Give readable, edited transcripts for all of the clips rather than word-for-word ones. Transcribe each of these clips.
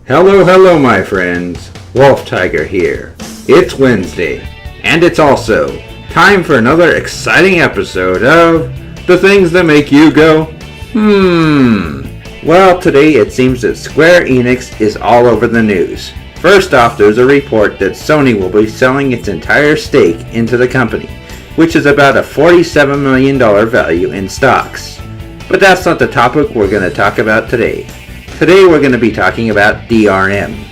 Hello my friends, Wolf Tiger here. It's Wednesday, and it's also time for another exciting episode of The Things That Make You Go, Well, today it seems that Square Enix is all over the news. First off, there's a report that Sony will be selling its entire stake into the company, which is about a $47 million value in stocks. But that's not the topic we're going to talk about today. Today we're going to be talking about DRM.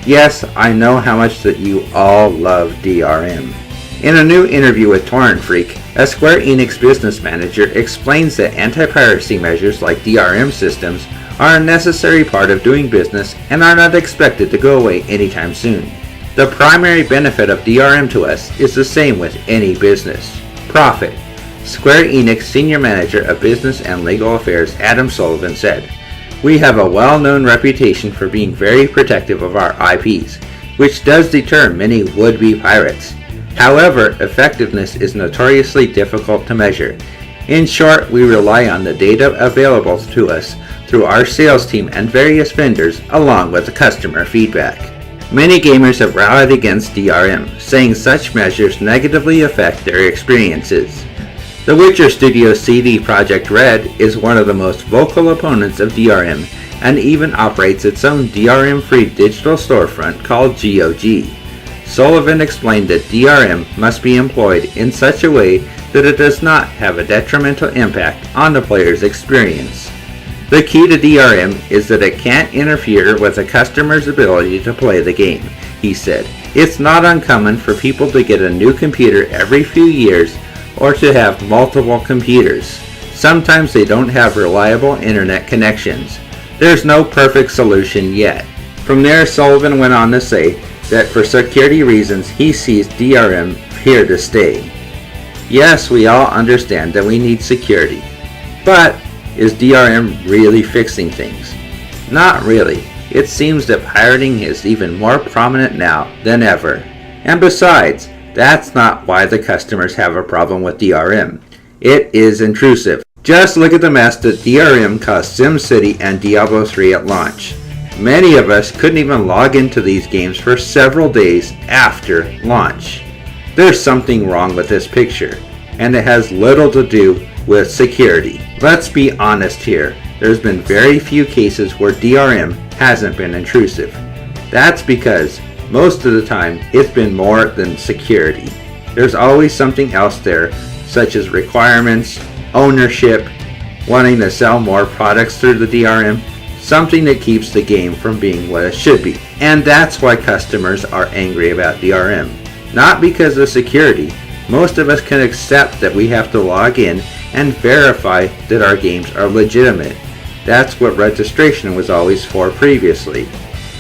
Yes, I know how much that you all love DRM. In a new interview with TorrentFreak, a Square Enix business manager explains that anti-piracy measures like DRM systems are a necessary part of doing business and are not expected to go away anytime soon. The primary benefit of DRM to us is the same with any business: profit. Square Enix Senior Manager of Business and Legal Affairs Adam Sullivan said, "We have a well-known reputation for being very protective of our IPs, which does deter many would-be pirates. However, effectiveness is notoriously difficult to measure. In short, we rely on the data available to us through our sales team and various vendors, along with the customer feedback." Many gamers have rallied against DRM, saying such measures negatively affect their experiences. The Witcher Studio's CD Projekt Red is one of the most vocal opponents of DRM and even operates its own DRM-free digital storefront called GOG. Sullivan explained that DRM must be employed in such a way that it does not have a detrimental impact on the player's experience. The key to DRM is that it can't interfere with a customer's ability to play the game, he said. It's not uncommon for people to get a new computer every few years or to have multiple computers. Sometimes they don't have reliable internet connections. There's no perfect solution yet. From there, Sullivan went on to say that for security reasons he sees DRM here to stay. Yes, we all understand that we need security, but is DRM really fixing things? Not really. It seems that pirating is even more prominent now than ever. And besides, that's not why the customers have a problem with DRM. It is intrusive. Just look at the mess that DRM caused SimCity and Diablo 3 at launch. Many of us couldn't even log into these games for several days after launch. There's something wrong with this picture, and it has little to do with security. Let's be honest here. There's been very few cases where DRM hasn't been intrusive. That's because most of the time it's been more than security. There's always something else there, such as requirements, ownership, wanting to sell more products through the DRM, something that keeps the game from being what it should be. And that's why customers are angry about DRM. Not because of security. Most of us can accept that we have to log in and verify that our games are legitimate. That's what registration was always for previously.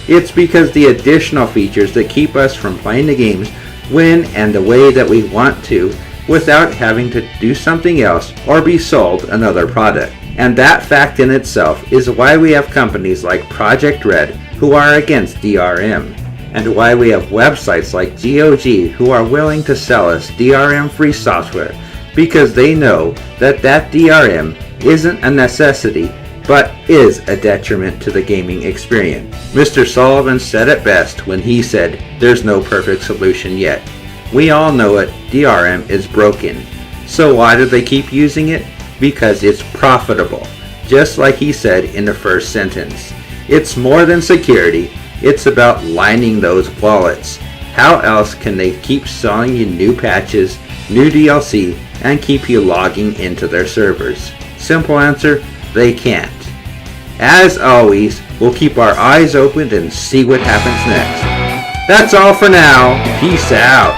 It's because the additional features that keep us from playing the games when and the way that we want to without having to do something else or be sold another product. And that fact in itself is why we have companies like Projekt Red who are against DRM, and why we have websites like GOG who are willing to sell us DRM-free software, because they know that DRM isn't a necessity but is a detriment to the gaming experience. Mr. Sullivan said it best when he said, "There's no perfect solution yet." We all know it, DRM is broken. So why do they keep using it? Because it's profitable. Just like he said in the first sentence. It's more than security, it's about lining those wallets. How else can they keep selling you new patches, new DLC, and keep you logging into their servers? Simple answer, they can't. As always, we'll keep our eyes open and see what happens next. That's all for now. Peace out.